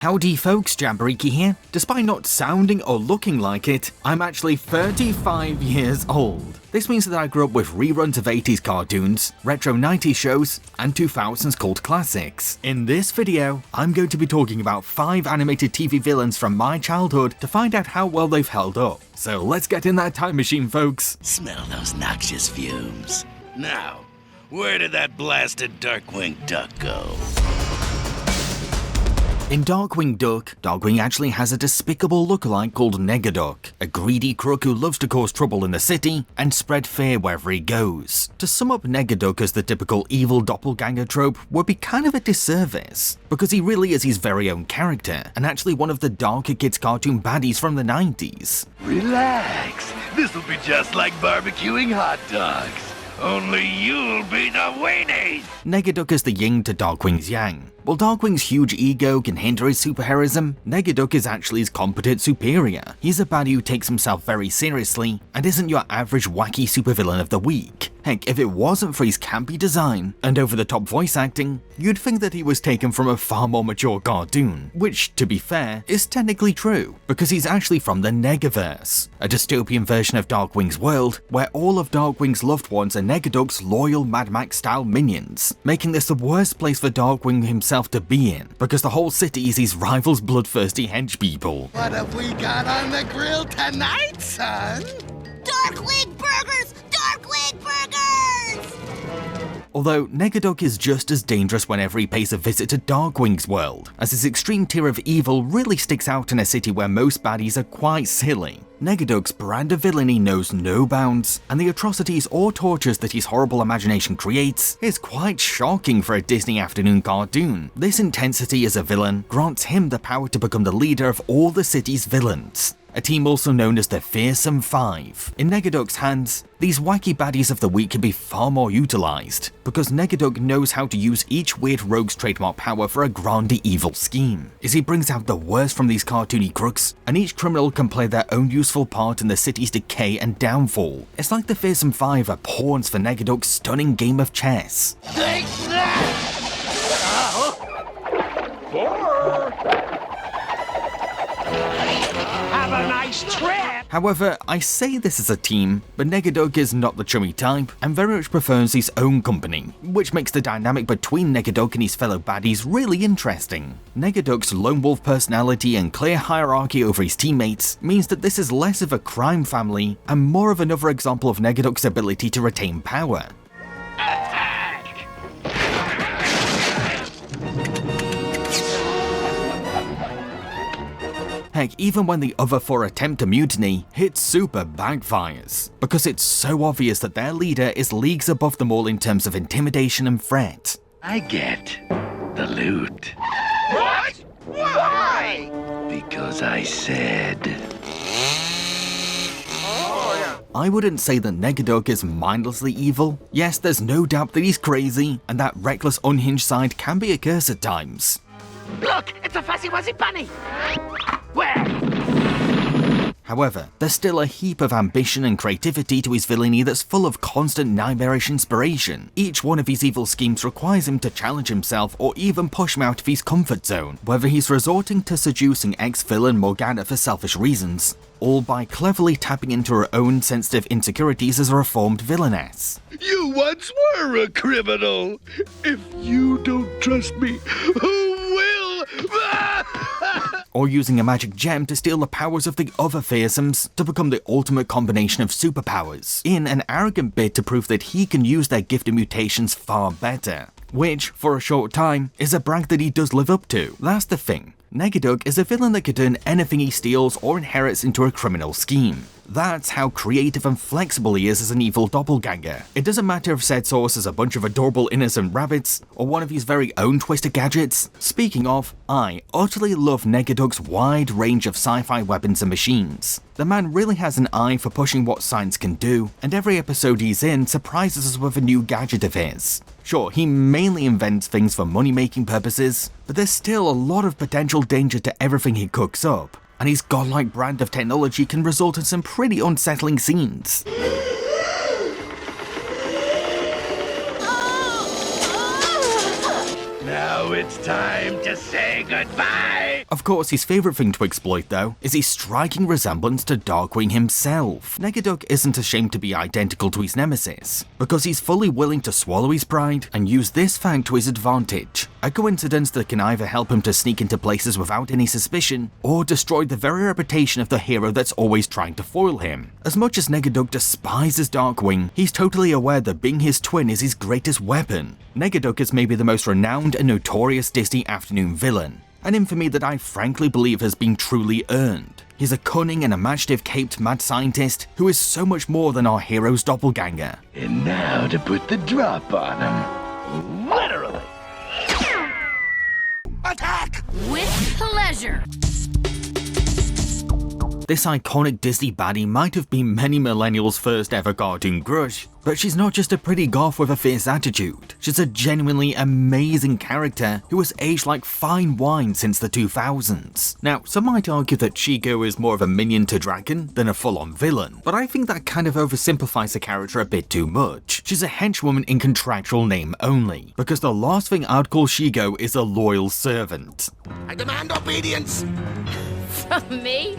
Howdy folks, Jamboree here. Despite not sounding or looking like it, I'm actually 35 years old. This means that I grew up with reruns of 80s cartoons, retro 90s shows, and 2000s cult classics. In this video, I'm going to be talking about 5 animated TV villains from my childhood to find out how well they've held up. So let's get in that time machine, folks. Smell those noxious fumes. Now, where did that blasted Darkwing Duck go? In Darkwing Duck, Darkwing actually has a despicable lookalike called Negaduck, a greedy crook who loves to cause trouble in the city and spread fear wherever he goes. To sum up Negaduck as the typical evil doppelganger trope would be kind of a disservice, because he really is his very own character, and actually one of the darker kids cartoon baddies from the 90s. Relax, this'll be just like barbecuing hot dogs. Only you'll be the weenies! Negaduck is the yin to Darkwing's yang. While Darkwing's huge ego can hinder his superheroism, Negaduck is actually his competent superior. He's a baddie who takes himself very seriously and isn't your average wacky supervillain of the week. Heck, if it wasn't for his campy design and over-the-top voice acting, you'd think that he was taken from a far more mature cartoon, which, to be fair, is technically true, because he's actually from the Negaverse, a dystopian version of Darkwing's world, where all of Darkwing's loved ones are Negaduck's loyal Mad Max-style minions, making this the worst place for Darkwing himself to be in, because the whole city is his rival's bloodthirsty hench people. What have we got on the grill tonight, son? Darkwing burgers! Darkwing burgers! Although Negaduck is just as dangerous whenever he pays a visit to Darkwing's world, as his extreme tier of evil really sticks out in a city where most baddies are quite silly. Negaduck's brand of villainy knows no bounds, and the atrocities or tortures that his horrible imagination creates is quite shocking for a Disney afternoon cartoon. This intensity as a villain grants him the power to become the leader of all the city's villains, a team also known as the Fearsome Five. In Negaduck's hands, these wacky baddies of the week can be far more utilized, because Negaduck knows how to use each weird rogue's trademark power for a grand evil scheme, as he brings out the worst from these cartoony crooks, and each criminal can play their own useful part in the city's decay and downfall. It's like the Fearsome Five are pawns for Negaduck's stunning game of chess. Take that! Have a nice trip! However, I say this as a team, but Negaduck is not the chummy type and very much prefers his own company, which makes the dynamic between Negaduck and his fellow baddies really interesting. Negaduck's lone wolf personality and clear hierarchy over his teammates means that this is less of a crime family and more of another example of Negaduck's ability to retain power. Heck, even when the other 4 attempt to mutiny, it super backfires, because it's so obvious that their leader is leagues above them all in terms of intimidation and threat. I get the loot. What? Why? Because I said... I wouldn't say that Negaduck is mindlessly evil. Yes, there's no doubt that he's crazy, and that reckless, unhinged side can be a curse at times. Look, it's a fuzzy wuzzy bunny! Where? However, there's still a heap of ambition and creativity to his villainy that's full of constant nightmarish inspiration. Each one of his evil schemes requires him to challenge himself or even push him out of his comfort zone, whether he's resorting to seducing ex-villain Morgana for selfish reasons, all by cleverly tapping into her own sensitive insecurities as a reformed villainess. You once were a criminal! If you don't trust me, who will? Or using a magic gem to steal the powers of the other fearsomes to become the ultimate combination of superpowers, in an arrogant bid to prove that he can use their gifted mutations far better. Which, for a short time, is a brag that he does live up to. That's the thing. Negaduck is a villain that could turn anything he steals or inherits into a criminal scheme. That's how creative and flexible he is as an evil doppelganger. It doesn't matter if said source is a bunch of adorable innocent rabbits, or one of his very own twisted gadgets. Speaking of, I utterly love Negaduck's wide range of sci-fi weapons and machines. The man really has an eye for pushing what science can do, and every episode he's in surprises us with a new gadget of his. Sure, he mainly invents things for money-making purposes, but there's still a lot of potential danger to everything he cooks up, and his godlike brand of technology can result in some pretty unsettling scenes. Now it's time to say goodbye! Of course, his favorite thing to exploit though is his striking resemblance to Darkwing himself. Negaduck isn't ashamed to be identical to his nemesis, because he's fully willing to swallow his pride and use this fact to his advantage. A coincidence that can either help him to sneak into places without any suspicion, or destroy the very reputation of the hero that's always trying to foil him. As much as Negaduck despises Darkwing, he's totally aware that being his twin is his greatest weapon. Negaduck is maybe the most renowned and notorious Disney afternoon villain, an infamy that I frankly believe has been truly earned. He's a cunning and imaginative caped mad scientist who is so much more than our hero's doppelganger. And now to put the drop on him. Literally. Attack! With pleasure. This iconic Disney baddie might have been many millennials' first ever cartoon crush, but she's not just a pretty goth with a fierce attitude. She's a genuinely amazing character who has aged like fine wine since the 2000s. Now, some might argue that Shego is more of a minion to Draken than a full-on villain, but I think that kind of oversimplifies the character a bit too much. She's a henchwoman in contractual name only, because the last thing I'd call Shego is a loyal servant. I demand obedience! From me?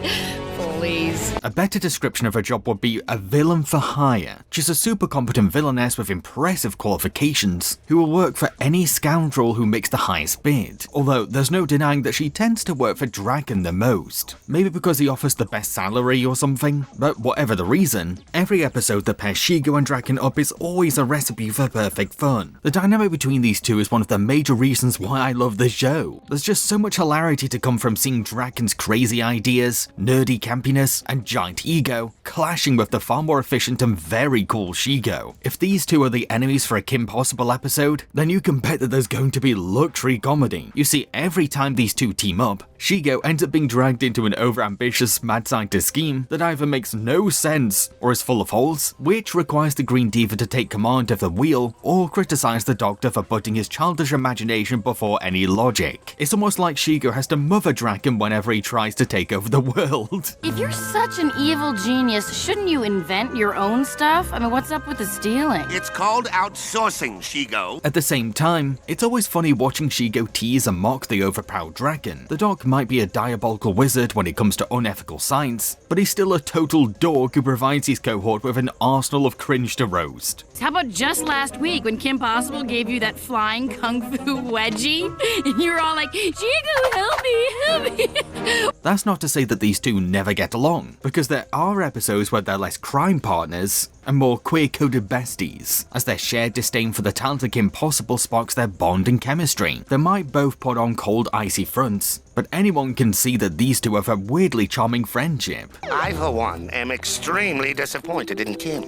Please. A better description of her job would be a villain for hire. She's a super competent villainess with impressive qualifications who will work for any scoundrel who makes the highest bid. Although there's no denying that she tends to work for Draken the most. Maybe because he offers the best salary or something. But whatever the reason, every episode that pairs Shego and Draken up is always a recipe for perfect fun. The dynamic between these two is one of the major reasons why I love the show. There's just so much hilarity to come from seeing Draken's crazy ideas, nerdy campiness, and giant ego clashing with the far more efficient and very cool Shego. If these two are the enemies for a Kim Possible episode, then you can bet that there's going to be luxury comedy. You see, every time these two team up, Shego ends up being dragged into an overambitious mad scientist scheme that either makes no sense or is full of holes, which requires the Green Diva to take command of the wheel or criticize the Doctor for putting his childish imagination before any logic. It's almost like Shego has to mother Draken whenever he tries to take over the world. If you're such an evil genius, shouldn't you invent your own stuff? I mean, what's up with the stealing? It's called outsourcing, Shego. At the same time, it's always funny watching Shego tease and mock the overpowered Draken. The Doc might be a diabolical wizard when it comes to unethical science, but he's still a total dork who provides his cohort with an arsenal of cringe to roast. How about just last week when Kim Possible gave you that flying kung fu wedgie? And you were all like, Shego, help me, help me. That's not to say that these two never get along, because there are episodes where they're less crime partners and more queer-coded besties, as their shared disdain for the talented Kim Possible sparks their bond and chemistry. They might both put on cold, icy fronts, but anyone can see that these two have a weirdly charming friendship. I, for one, am extremely disappointed in Kim.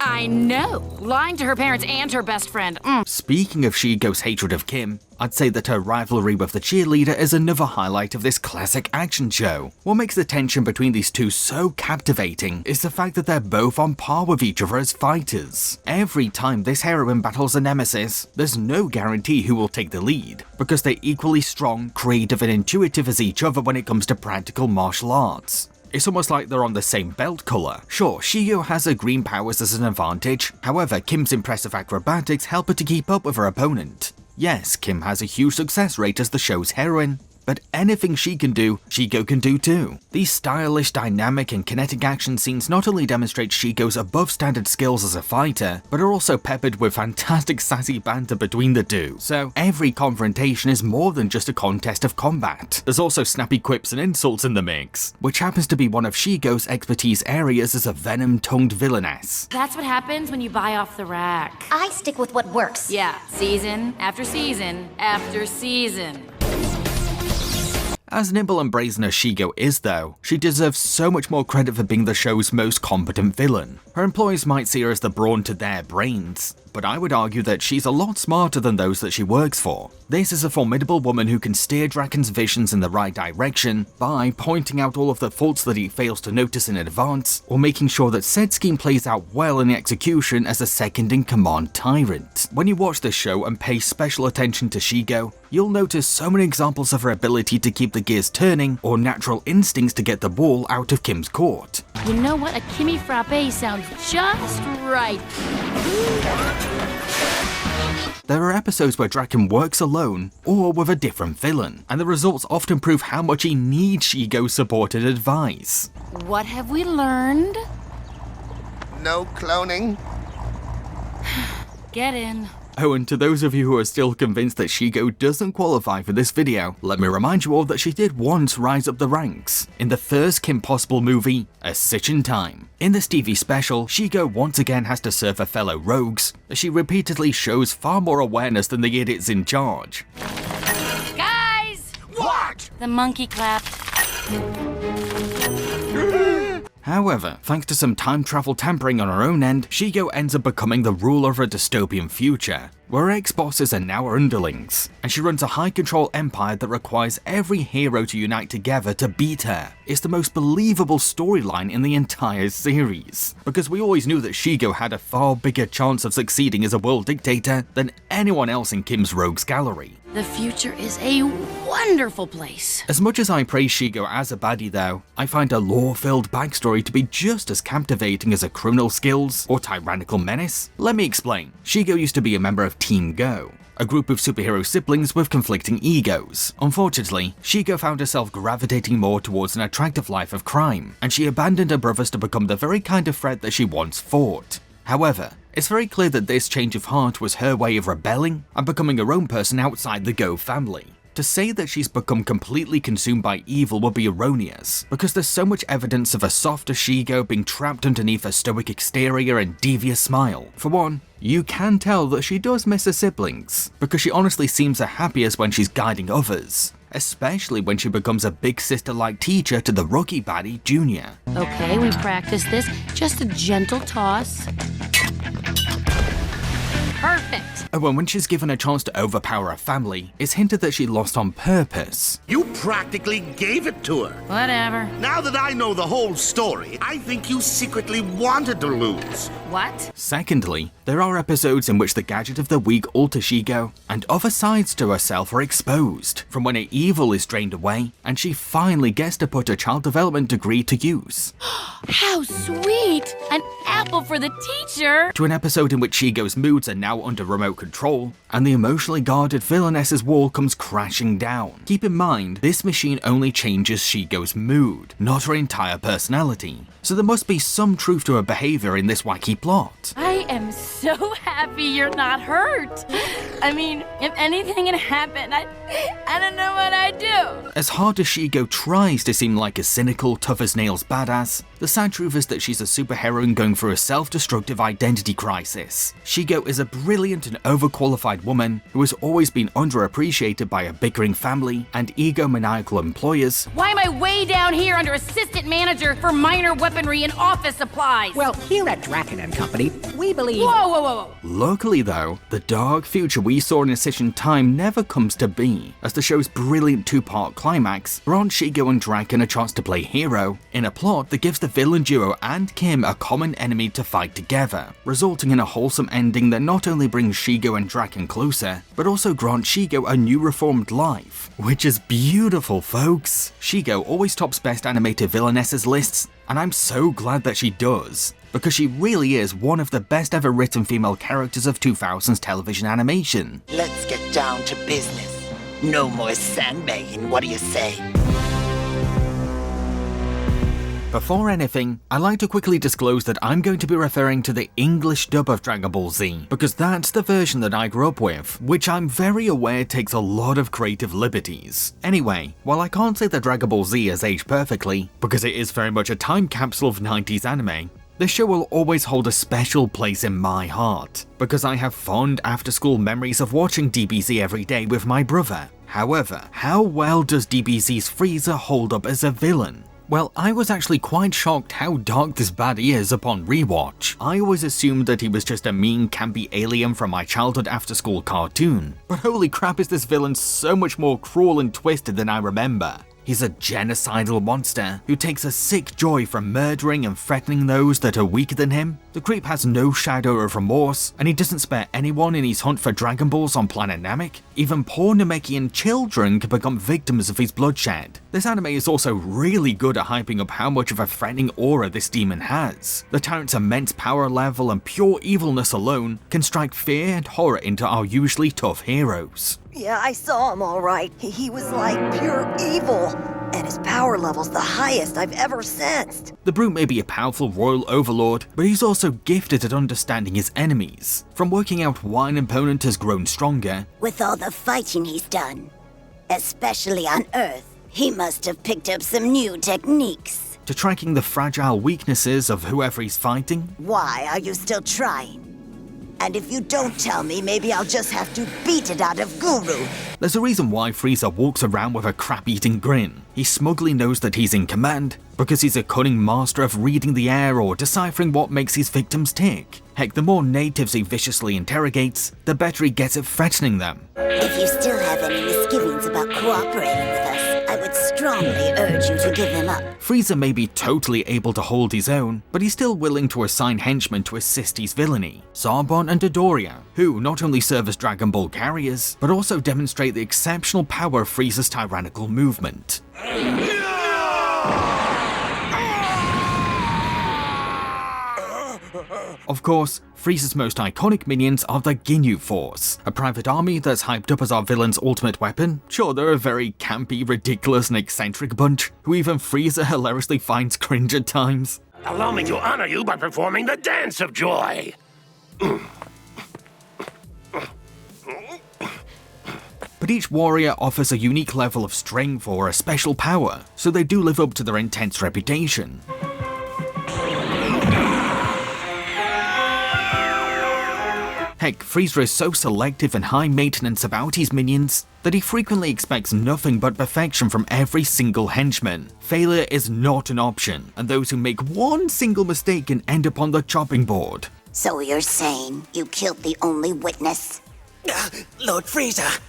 I know. Lying to her parents and her best friend. Speaking of Shego's hatred of Kim, I'd say that her rivalry with the cheerleader is another highlight of this classic action show. What makes the tension between these two so captivating is the fact that they're both on par with each other as fighters. Every time this heroine battles a nemesis, there's no guarantee who will take the lead, because they're equally strong, creative, and intuitive as each other when it comes to practical martial arts. It's almost like they're on the same belt color. Sure, Shego has her green powers as an advantage, however, Kim's impressive acrobatics help her to keep up with her opponent. Yes, Kim has a huge success rate as the show's heroine, but anything she can do, Shego can do too. These stylish, dynamic, and kinetic action scenes not only demonstrate Shego's above-standard skills as a fighter, but are also peppered with fantastic sassy banter between the two. So every confrontation is more than just a contest of combat. There's also snappy quips and insults in the mix, which happens to be one of Shego's expertise areas as a venom-tongued villainess. That's what happens when you buy off the rack. I stick with what works. Yeah, season after season after season. As nimble and brazen as Shego is though, she deserves so much more credit for being the show's most competent villain. Her employees might see her as the brawn to their brains, but I would argue that she's a lot smarter than those that she works for. This is a formidable woman who can steer Draken's visions in the right direction by pointing out all of the faults that he fails to notice in advance, or making sure that said scheme plays out well in the execution as a second-in-command tyrant. When you watch this show and pay special attention to Shego, you'll notice so many examples of her ability to keep the gears turning or natural instincts to get the ball out of Kim's court. You know what? A Kimmy Frappe sounds just right. There are episodes where Draken works alone or with a different villain, and the results often prove how much he needs Shego's support and advice. What have we learned? No cloning. Get in. Oh, and to those of you who are still convinced that Shego doesn't qualify for this video, let me remind you all that she did once rise up the ranks in the first Kim Possible movie, A Stitch in Time. In this TV special, Shego once again has to serve her fellow rogues, as she repeatedly shows far more awareness than the idiots in charge. Guys! What? The monkey clap. However, thanks to some time travel tampering on her own end, Shego ends up becoming the ruler of a dystopian future, where her ex-bosses are now her underlings, and she runs a high-control empire that requires every hero to unite together to beat her. It's the most believable storyline in the entire series, because we always knew that Shego had a far bigger chance of succeeding as a world dictator than anyone else in Kim's rogues gallery. The future is a wonderful place. As much as I praise Shego as a baddie though, I find her lore-filled backstory to be just as captivating as her criminal skills or tyrannical menace. Let me explain. Shego used to be a member of Team Go, a group of superhero siblings with conflicting egos. Unfortunately, Shego found herself gravitating more towards an attractive life of crime, and she abandoned her brothers to become the very kind of threat that she once fought. However, it's very clear that this change of heart was her way of rebelling and becoming her own person outside the Go family. To say that she's become completely consumed by evil would be erroneous, because there's so much evidence of a softer Shego being trapped underneath a stoic exterior and devious smile. For one, you can tell that she does miss her siblings, because she honestly seems her happiest when she's guiding others, especially when she becomes a big sister-like teacher to the rookie baddie, Junior. Okay, we practiced this. Just a gentle toss. Perfect. And when she's given a chance to overpower her family, it's hinted that she lost on purpose. You practically gave it to her. Whatever. Now that I know the whole story, I think you secretly wanted to lose. What? Secondly, there are episodes in which the gadget of the week alters Shego, and other sides to herself are exposed, from when her evil is drained away, and she finally gets to put her child development degree to use. How sweet! An apple for the teacher! To an episode in which Shego's moods are now under remote control, and the emotionally guarded villainess's wall comes crashing down. Keep in mind, this machine only changes Shego's mood, not her entire personality, so there must be some truth to her behavior in this wacky plot. I am so happy you're not hurt. I mean, if anything had happened, I don't know what I'd do. As hard as Shego tries to seem like a cynical, tough-as-nails badass, the sad truth is that she's a superheroine going through a self-destructive identity crisis. Shego is a brilliant and overqualified woman who has always been underappreciated by a bickering family and egomaniacal employers. Why am I way down here under assistant manager for minor weaponry and office supplies? Well, here at Draken and Company, we believe... Whoa. Luckily though, the dark future we saw in A Stitch in Time never comes to be, as the show's brilliant two-part climax grants Shego and Draken a chance to play hero, in a plot that gives the villain duo and Kim a common enemy to fight together, resulting in a wholesome ending that not only brings Shego and Draken closer, but also grants Shego a new reformed life, which is beautiful, folks. Shego always tops best animated villainesses lists, and I'm so glad that she does, because she really is one of the best ever written female characters of 2000s television animation. Let's get down to business. No more sandbagging, what do you say? Before anything, I'd like to quickly disclose that I'm going to be referring to the English dub of Dragon Ball Z, because that's the version that I grew up with, which I'm very aware takes a lot of creative liberties. Anyway, while I can't say that Dragon Ball Z has aged perfectly, because it is very much a time capsule of 90s anime, this show will always hold a special place in my heart, because I have fond after-school memories of watching DBZ every day with my brother. However, how well does DBZ's Frieza hold up as a villain? Well, I was actually quite shocked how dark this baddie is upon rewatch. I always assumed that he was just a mean, campy alien from my childhood after-school cartoon, but holy crap is this villain so much more cruel and twisted than I remember. He's a genocidal monster who takes a sick joy from murdering and threatening those that are weaker than him. The The creep has no shadow of remorse, and he doesn't spare anyone in his hunt for Dragon Balls on planet Namek. Even poor Namekian children can become victims of his bloodshed. This anime is also really good at hyping up how much of a threatening aura this demon has. The tyrant's immense power level and pure evilness alone can strike fear and horror into our usually tough heroes. Yeah, I saw him all right. He was like pure evil. And his power level's the highest I've ever sensed. The brute may be a powerful royal overlord, but he's also gifted at understanding his enemies. From working out why an opponent has grown stronger, With all the fighting he's done, especially on Earth, he must have picked up some new techniques. to tracking the fragile weaknesses of whoever he's fighting. Why are you still trying? And if you don't tell me, maybe I'll just have to beat it out of Guru. There's a reason why Frieza walks around with a crap-eating grin. He smugly knows that he's in command, because he's a cunning master of reading the air or deciphering what makes his victims tick. Heck, the more natives he viciously interrogates, the better he gets at threatening them. If you still have any misgivings about cooperating with us, I would strongly urge you to give them up. Frieza may be totally able to hold his own, but he's still willing to assign henchmen to assist his villainy. Zarbon and Dodoria, who not only serve as Dragon Ball carriers, but also demonstrate the exceptional power of Frieza's tyrannical movement. Of course, Frieza's most iconic minions are the Ginyu Force, a private army that's hyped up as our villain's ultimate weapon. Sure, they're a very campy, ridiculous, and eccentric bunch, who even Frieza hilariously finds cringe at times. Allow me to honor you by performing the Dance of Joy. But each warrior offers a unique level of strength or a special power, so they do live up to their intense reputation. Heck, Frieza is so selective and high maintenance about his minions that he frequently expects nothing but perfection from every single henchman. Failure is not an option, and those who make one single mistake can end up on the chopping board. So you're saying you killed the only witness? Lord Frieza!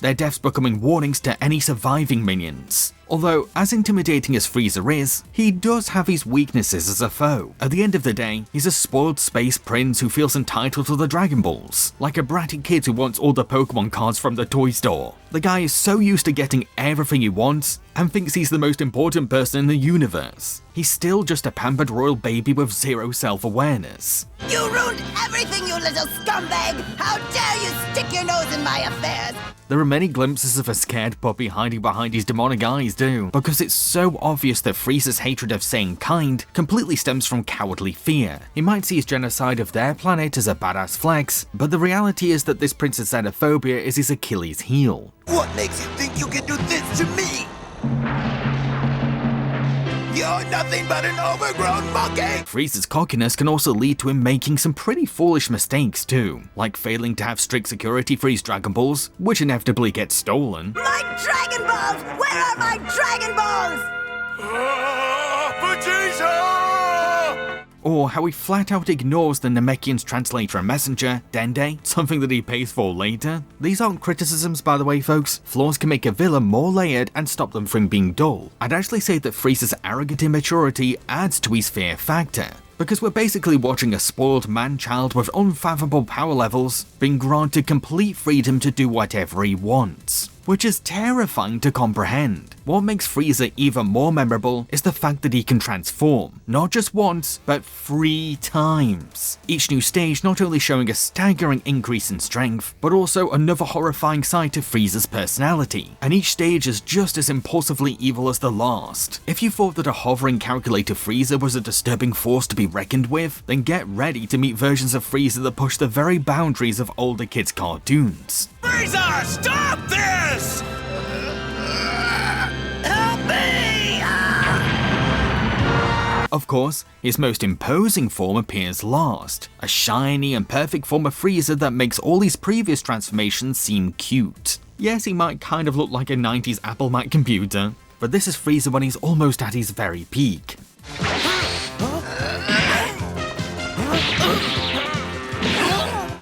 Their deaths becoming warnings to any surviving minions. Although, as intimidating as Frieza is, he does have his weaknesses as a foe. At the end of the day, he's a spoiled space prince who feels entitled to the Dragon Balls, like a bratty kid who wants all the Pokemon cards from the toy store. The guy is so used to getting everything he wants, and thinks he's the most important person in the universe. He's still just a pampered royal baby with zero self-awareness. You ruined everything, you little scumbag! How dare you stick your nose in my affairs! There are many glimpses of a scared puppy hiding behind his demonic eyes too, because it's so obvious that Frieza's hatred of saying kind completely stems from cowardly fear. He might see his genocide of their planet as a badass flex, but the reality is that this prince's xenophobia is his Achilles heel. What makes you think you can do this to me? You're nothing but an overgrown monkey! Frieza's cockiness can also lead to him making some pretty foolish mistakes too, like failing to have strict security for his Dragon Balls, which inevitably get stolen. My Dragon Balls! Where are my Dragon Balls? Frieza! Or how he flat out ignores the Namekian's translator and messenger, Dende, something that he pays for later. These aren't criticisms, by the way, folks. Flaws can make a villain more layered and stop them from being dull. I'd actually say that Frieza's arrogant immaturity adds to his fear factor, because we're basically watching a spoiled man-child with unfathomable power levels being granted complete freedom to do whatever he wants, which is terrifying to comprehend. What makes Frieza even more memorable is the fact that he can transform, not just once, but 3 times. Each new stage not only showing a staggering increase in strength, but also another horrifying side to Frieza's personality, and each stage is just as impulsively evil as the last. If you thought that a hovering calculator Frieza was a disturbing force to be reckoned with, then get ready to meet versions of Frieza that push the very boundaries of older kids' cartoons. Frieza, stop this! Help me! Of course, his most imposing form appears last, a shiny and perfect form of Frieza that makes all his previous transformations seem cute. Yes, he might kind of look like a 90s Apple Mac computer, but this is Frieza when he's almost at his very peak.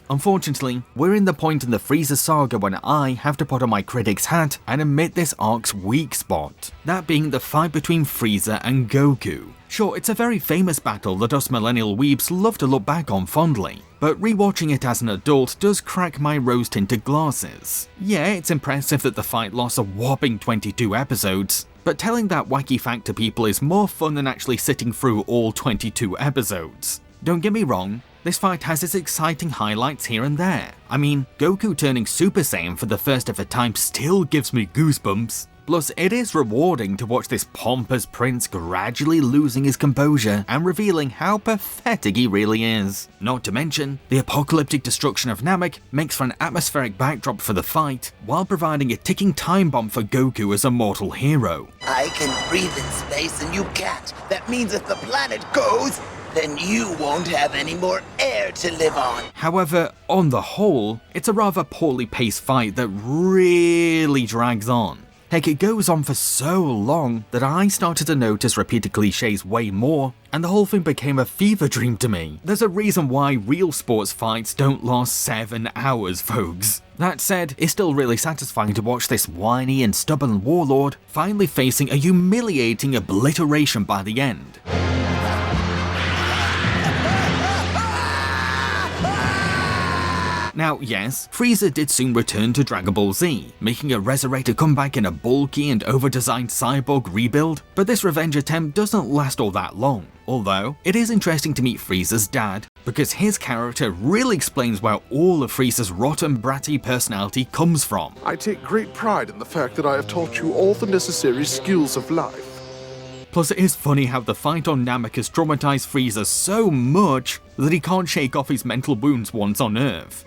Unfortunately, we're in the point in the Frieza saga when I have to put on my critic's hat and admit this arc's weak spot, that being the fight between Frieza and Goku. Sure, it's a very famous battle that us millennial weebs love to look back on fondly, but rewatching it as an adult does crack my rose-tinted glasses. Yeah, it's impressive that the fight lost a whopping 22 episodes, but telling that wacky fact to people is more fun than actually sitting through all 22 episodes. Don't get me wrong, this fight has its exciting highlights here and there. I mean, Goku turning Super Saiyan for the first ever time still gives me goosebumps. Plus, it is rewarding to watch this pompous prince gradually losing his composure and revealing how pathetic he really is. Not to mention, the apocalyptic destruction of Namek makes for an atmospheric backdrop for the fight, while providing a ticking time bomb for Goku as a mortal hero. I can breathe in space and you can't. That means if the planet goes, then you won't have any more air to live on. However, on the whole, it's a rather poorly paced fight that really drags on. Heck, it goes on for so long that I started to notice repeated cliches way more, and the whole thing became a fever dream to me. There's a reason why real sports fights don't last 7 hours, folks. That said, it's still really satisfying to watch this whiny and stubborn warlord finally facing a humiliating obliteration by the end. Now, yes, Frieza did soon return to Dragon Ball Z, making a resurrected comeback in a bulky and over-designed cyborg rebuild, but this revenge attempt doesn't last all that long. Although, it is interesting to meet Frieza's dad, because his character really explains where all of Frieza's rotten bratty personality comes from. I take great pride in the fact that I have taught you all the necessary skills of life. Plus, it is funny how the fight on Namek has traumatized Frieza so much that he can't shake off his mental wounds once on Earth.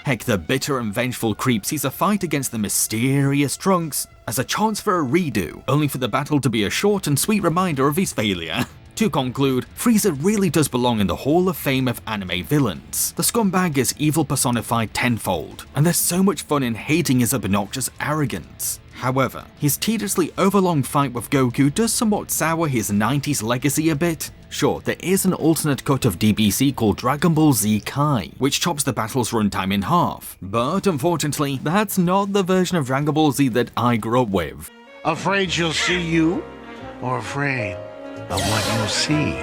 Heck, the bitter and vengeful creep sees a fight against the mysterious Trunks as a chance for a redo, only for the battle to be a short and sweet reminder of his failure. To conclude, Frieza really does belong in the Hall of Fame of anime villains. The scumbag is evil personified tenfold, and there's so much fun in hating his obnoxious arrogance. However, his tediously overlong fight with Goku does somewhat sour his 90s legacy a bit. Sure, there is an alternate cut of DBC called Dragon Ball Z Kai, which chops the battle's runtime in half, but unfortunately, that's not the version of Dragon Ball Z that I grew up with. Afraid she'll see you, or afraid of what you see?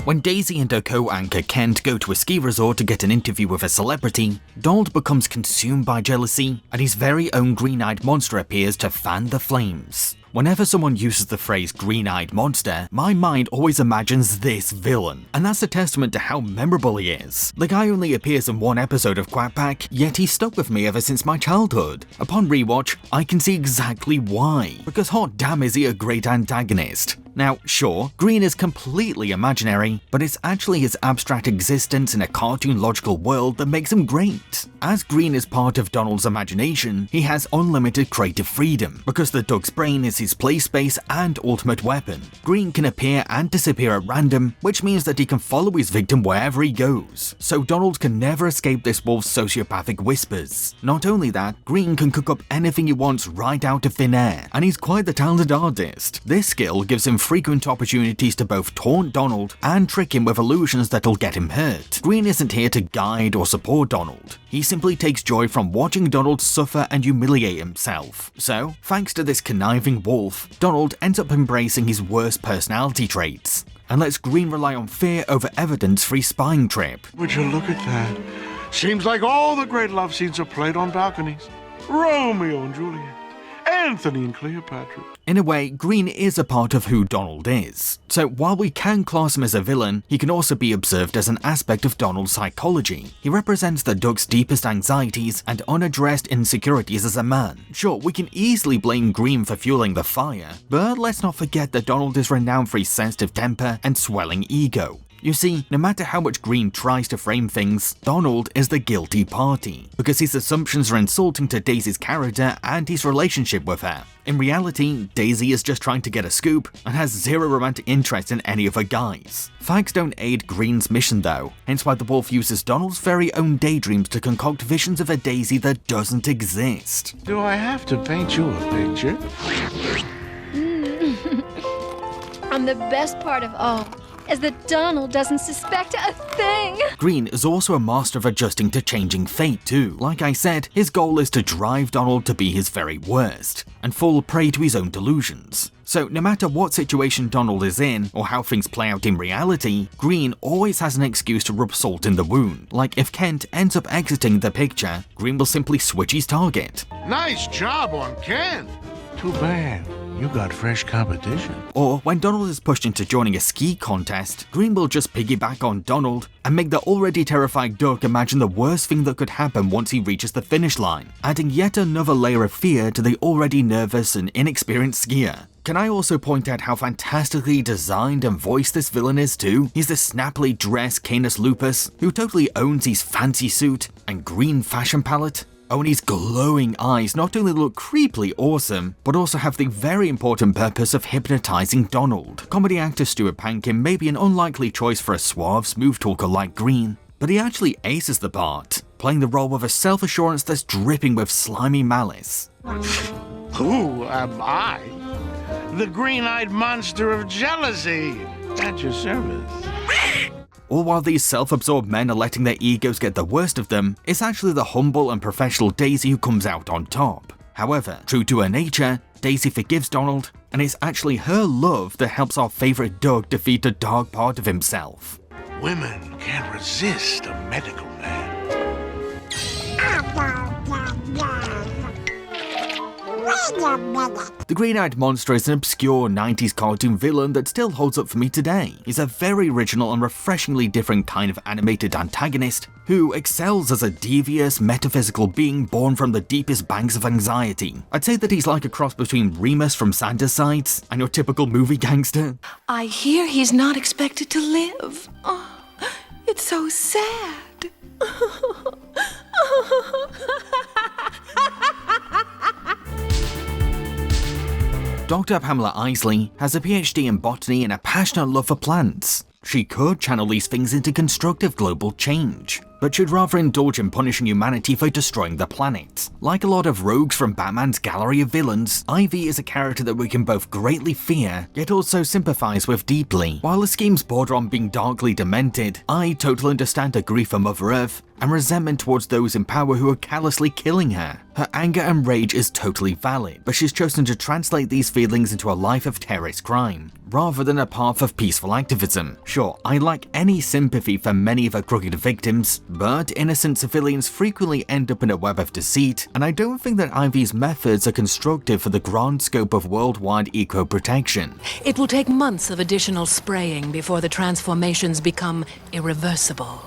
When Daisy and her co-anchor Kent go to a ski resort to get an interview with a celebrity, Donald becomes consumed by jealousy, and his very own green-eyed monster appears to fan the flames. Whenever someone uses the phrase green-eyed monster, my mind always imagines this villain, and that's a testament to how memorable he is. The guy only appears in one episode of Quack Pack, yet he's stuck with me ever since my childhood. Upon rewatch, I can see exactly why, because hot damn is he a great antagonist. Now, sure, Green is completely imaginary, but it's actually his abstract existence in a cartoon-logical world that makes him great. As Green is part of Donald's imagination, he has unlimited creative freedom, because the Duck's brain is his play space and ultimate weapon. Green can appear and disappear at random, which means that he can follow his victim wherever he goes, so Donald can never escape this wolf's sociopathic whispers. Not only that, Green can cook up anything he wants right out of thin air, and he's quite the talented artist. This skill gives him frequent opportunities to both taunt Donald and trick him with illusions that'll get him hurt. Green isn't here to guide or support Donald. He simply takes joy from watching Donald suffer and humiliate himself. So, thanks to this conniving wolf, Donald ends up embracing his worst personality traits, and lets Green rely on fear over evidence for his spying trip. Would you look at that? Seems like all the great love scenes are played on balconies. Romeo and Juliet, Anthony and Cleopatra. In a way, Green is a part of who Donald is. So while we can class him as a villain, he can also be observed as an aspect of Donald's psychology. He represents the Duck's deepest anxieties and unaddressed insecurities as a man. Sure, we can easily blame Green for fueling the fire, but let's not forget that Donald is renowned for his sensitive temper and swelling ego. You see, no matter how much Green tries to frame things, Donald is the guilty party, because his assumptions are insulting to Daisy's character and his relationship with her. In reality, Daisy is just trying to get a scoop and has zero romantic interest in any of her guys. Facts don't aid Green's mission though, hence why the wolf uses Donald's very own daydreams to concoct visions of a Daisy that doesn't exist. Do I have to paint you a picture? I'm the best part of all. as that Donald doesn't suspect a thing. Green is also a master of adjusting to changing fate too. Like I said, his goal is to drive Donald to be his very worst, and fall prey to his own delusions. So no matter what situation Donald is in, or how things play out in reality, Green always has an excuse to rub salt in the wound. Like if Kent ends up exiting the picture, Green will simply switch his target. Nice job on Ken. Too bad. You got fresh competition. Or when Donald is pushed into joining a ski contest, Green will just piggyback on Donald and make the already terrified Duck imagine the worst thing that could happen once he reaches the finish line, adding yet another layer of fear to the already nervous and inexperienced skier. Can I also point out how fantastically designed and voiced this villain is too? He's the snappily dressed Canis Lupus, who totally owns his fancy suit and green fashion palette. Oh, and his glowing eyes not only look creepily awesome, but also have the very important purpose of hypnotizing Donald. Comedy actor Stuart Pankin may be an unlikely choice for a suave, smooth talker like Green, but he actually aces the part, playing the role with a self-assurance that's dripping with slimy malice. Who am I? The green-eyed monster of jealousy. At your service. All while these self-absorbed men are letting their egos get the worst of them, it's actually the humble and professional Daisy who comes out on top. However, true to her nature, Daisy forgives Donald, and it's actually her love that helps our favorite Doug defeat a dark part of himself. Women can't resist a medical man. The Green-Eyed Monster is an obscure 90s cartoon villain that still holds up for me today. He's a very original and refreshingly different kind of animated antagonist who excels as a devious, metaphysical being born from the deepest banks of anxiety. I'd say that he's like a cross between Remus from Santa's Sides and your typical movie gangster. I hear he's not expected to live. Oh, it's so sad. Dr. Pamela Isley has a PhD in botany and a passionate love for plants. She could channel these things into constructive global change, but should rather indulge in punishing humanity for destroying the planet. Like a lot of rogues from Batman's gallery of villains, Ivy is a character that we can both greatly fear, yet also sympathize with deeply. While the schemes border on being darkly demented, I totally understand her grief for Mother Earth and resentment towards those in power who are callously killing her. Her anger and rage is totally valid, but she's chosen to translate these feelings into a life of terrorist crime, rather than a path of peaceful activism. Sure, I lack any sympathy for many of her crooked victims, but innocent civilians frequently end up in a web of deceit, and I don't think that Ivy's methods are constructive for the grand scope of worldwide eco-protection. It will take months of additional spraying before the transformations become irreversible.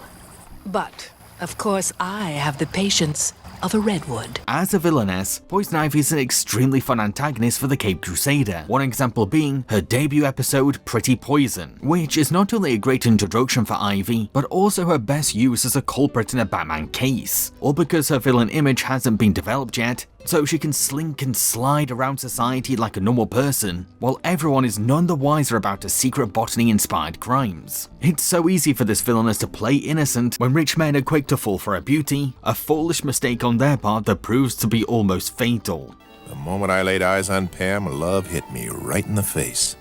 But of course, I have the patience of a redwood. As a villainess, Poison Ivy is an extremely fun antagonist for the Cape Crusader, one example being her debut episode, Pretty Poison, which is not only a great introduction for Ivy, but also her best use as a culprit in a Batman case. All because her villain image hasn't been developed yet, so she can slink and slide around society like a normal person, while everyone is none the wiser about her secret botany-inspired crimes. It's so easy for this villainess to play innocent when rich men are quick to fall for her beauty, a foolish mistake on their part that proves to be almost fatal. The moment I laid eyes on Pam, love hit me right in the face.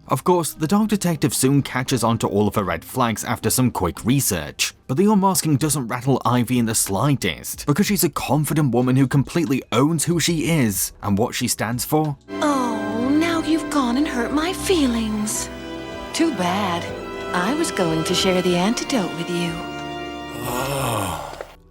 Of course, the Dark Detective soon catches on to all of her red flags after some quick research, but the unmasking doesn't rattle Ivy in the slightest, because she's a confident woman who completely owns who she is and what she stands for. Oh, now you've gone and hurt my feelings. Too bad. I was going to share the antidote with you.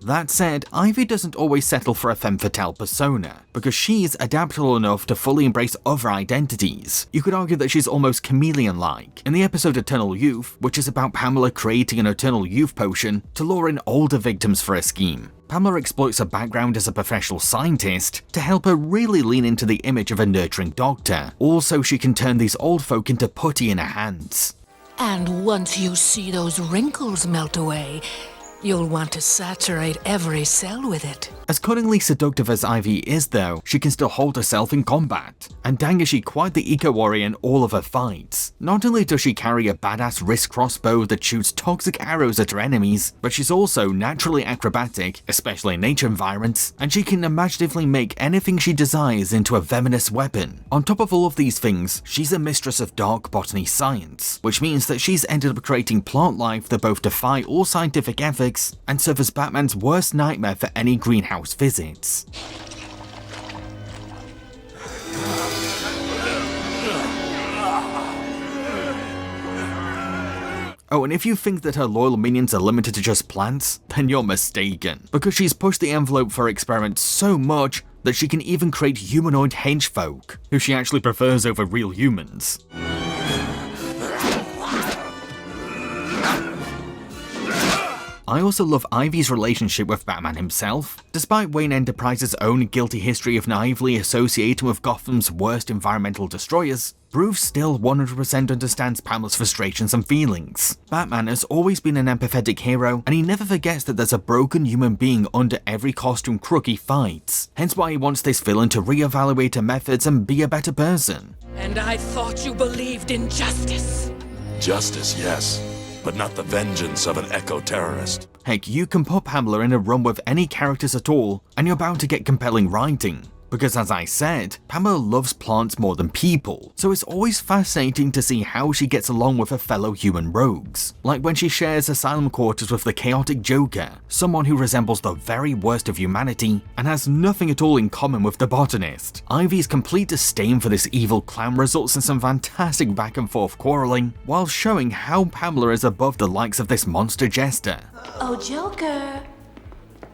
That said, Ivy doesn't always settle for a femme fatale persona, because she's adaptable enough to fully embrace other identities. You could argue that she's almost chameleon-like. In the episode Eternal Youth, which is about Pamela creating an eternal youth potion to lure in older victims for a scheme, Pamela exploits her background as a professional scientist to help her really lean into the image of a nurturing doctor. Also, she can turn these old folk into putty in her hands. And once you see those wrinkles melt away, You'll want to saturate every cell with it. As cunningly seductive as Ivy is though, she can still hold herself in combat. And dang is she quite the eco-warrior in all of her fights. Not only does she carry a badass wrist crossbow that shoots toxic arrows at her enemies, but she's also naturally acrobatic, especially in nature environments, and she can imaginatively make anything she desires into a venomous weapon. On top of all of these things, she's a mistress of dark botany science, which means that she's ended up creating plant life that both defy all scientific ethics and serve as Batman's worst nightmare for any greenhouse visits. Oh, and if you think that her loyal minions are limited to just plants, then you're mistaken, because she's pushed the envelope for experiments so much that she can even create humanoid henchfolk, who she actually prefers over real humans. I also love Ivy's relationship with Batman himself. Despite Wayne Enterprises' own guilty history of naively associating with Gotham's worst environmental destroyers, Bruce still 100% understands Pamela's frustrations and feelings. Batman has always been an empathetic hero, and he never forgets that there's a broken human being under every costume crook he fights. Hence why he wants this villain to reevaluate her methods and be a better person. And I thought you believed in justice. Justice, yes, but not the vengeance of an eco-terrorist. Heck, you can put Pamela in a run with any characters at all, and you're bound to get compelling writing. Because as I said, Pamela loves plants more than people, so it's always fascinating to see how she gets along with her fellow human rogues. Like when she shares asylum quarters with the chaotic Joker, someone who resembles the very worst of humanity and has nothing at all in common with the botanist. Ivy's complete disdain for this evil clown results in some fantastic back and forth quarreling, while showing how Pamela is above the likes of this monster jester. Oh, Joker.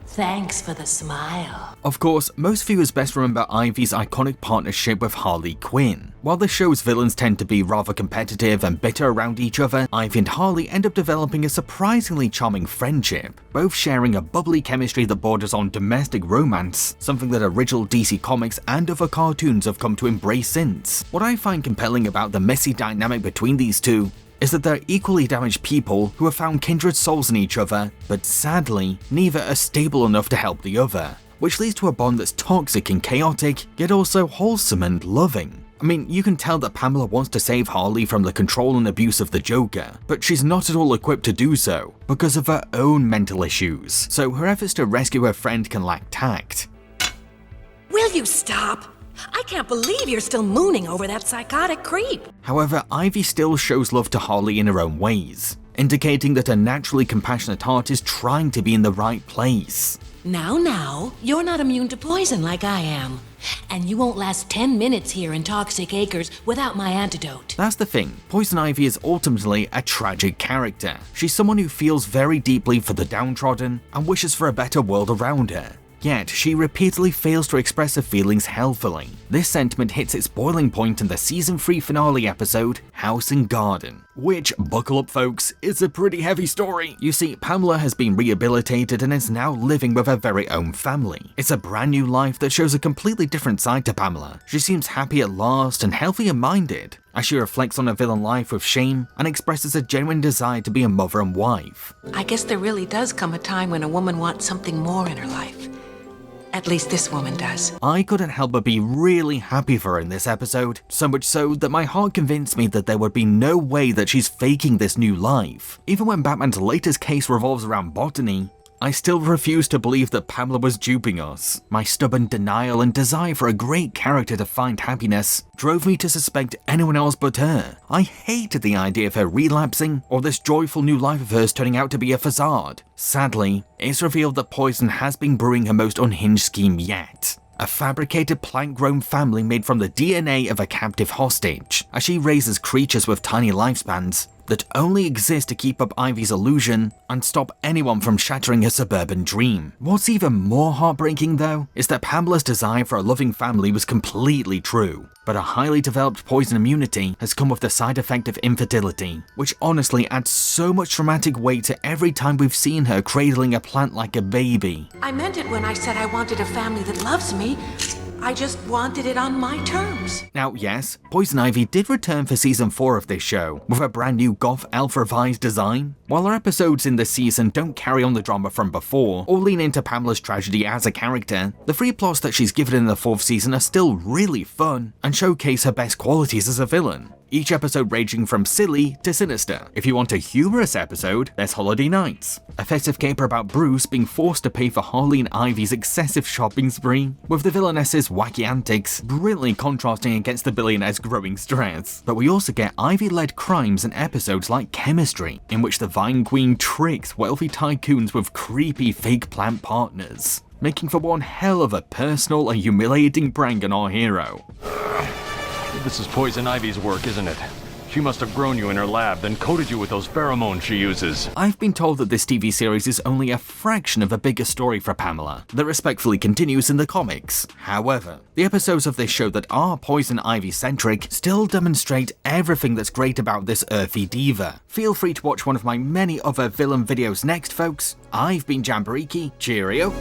Thanks for the smile. Of course, most viewers best remember Ivy's iconic partnership with Harley Quinn. While the show's villains tend to be rather competitive and bitter around each other, Ivy and Harley end up developing a surprisingly charming friendship, both sharing a bubbly chemistry that borders on domestic romance, something that original DC Comics and other cartoons have come to embrace since. What I find compelling about the messy dynamic between these two is that they're equally damaged people who have found kindred souls in each other, but sadly, neither are stable enough to help the other, which leads to a bond that's toxic and chaotic, yet also wholesome and loving. I mean, you can tell that Pamela wants to save Harley from the control and abuse of the Joker, but she's not at all equipped to do so, because of her own mental issues, so her efforts to rescue her friend can lack tact. Will you stop? I can't believe you're still mooning over that psychotic creep. However, Ivy still shows love to Harley in her own ways, indicating that her naturally compassionate heart is trying to be in the right place. Now, you're not immune to poison like I am. And you won't last 10 minutes here in Toxic Acres without my antidote. That's the thing, Poison Ivy is ultimately a tragic character. She's someone who feels very deeply for the downtrodden and wishes for a better world around her. Yet, she repeatedly fails to express her feelings healthfully. This sentiment hits its boiling point in the season 3 finale episode, House and Garden, which, buckle up folks, is a pretty heavy story. You see, Pamela has been rehabilitated and is now living with her very own family. It's a brand new life that shows a completely different side to Pamela. She seems happy at last and healthier minded, as she reflects on her villain life with shame and expresses a genuine desire to be a mother and wife. I guess there really does come a time when a woman wants something more in her life. At least this woman does. I couldn't help but be really happy for her in this episode, so much so that my heart convinced me that there would be no way that she's faking this new life. Even when Batman's latest case revolves around botany, I still refuse to believe that Pamela was duping us. My stubborn denial and desire for a great character to find happiness drove me to suspect anyone else but her. I hated the idea of her relapsing or this joyful new life of hers turning out to be a facade. Sadly, it's revealed that Poison has been brewing her most unhinged scheme yet. A fabricated plant-grown family made from the DNA of a captive hostage, as she raises creatures with tiny lifespans that only exist to keep up Ivy's illusion and stop anyone from shattering her suburban dream. What's even more heartbreaking though, is that Pamela's desire for a loving family was completely true, but a highly developed poison immunity has come with the side effect of infertility, which honestly adds so much dramatic weight to every time we've seen her cradling a plant like a baby. I meant it when I said I wanted a family that loves me. I just wanted it on my terms. Now, yes, Poison Ivy did return for season 4 of this show, with a brand new goth elf revised design. While her episodes in this season don't carry on the drama from before, or lean into Pamela's tragedy as a character, the 3 plots that she's given in the 4th season are still really fun, and showcase her best qualities as a villain. Each episode ranging from silly to sinister. If you want a humorous episode, there's Holiday Nights, a festive caper about Bruce being forced to pay for Harley and Ivy's excessive shopping spree, with the villainess's wacky antics brilliantly contrasting against the billionaire's growing stress. But we also get Ivy-led crimes in episodes like Chemistry, in which the Vine Queen tricks wealthy tycoons with creepy fake plant partners, making for one hell of a personal and humiliating prank on our hero. This is Poison Ivy's work, isn't it? She must have grown you in her lab, then coated you with those pheromones she uses. I've been told that this TV series is only a fraction of a bigger story for Pamela, that respectfully continues in the comics. However, the episodes of this show that are Poison Ivy-centric still demonstrate everything that's great about this earthy diva. Feel free to watch one of my many other villain videos next, folks. I've been Jamboree, cheerio.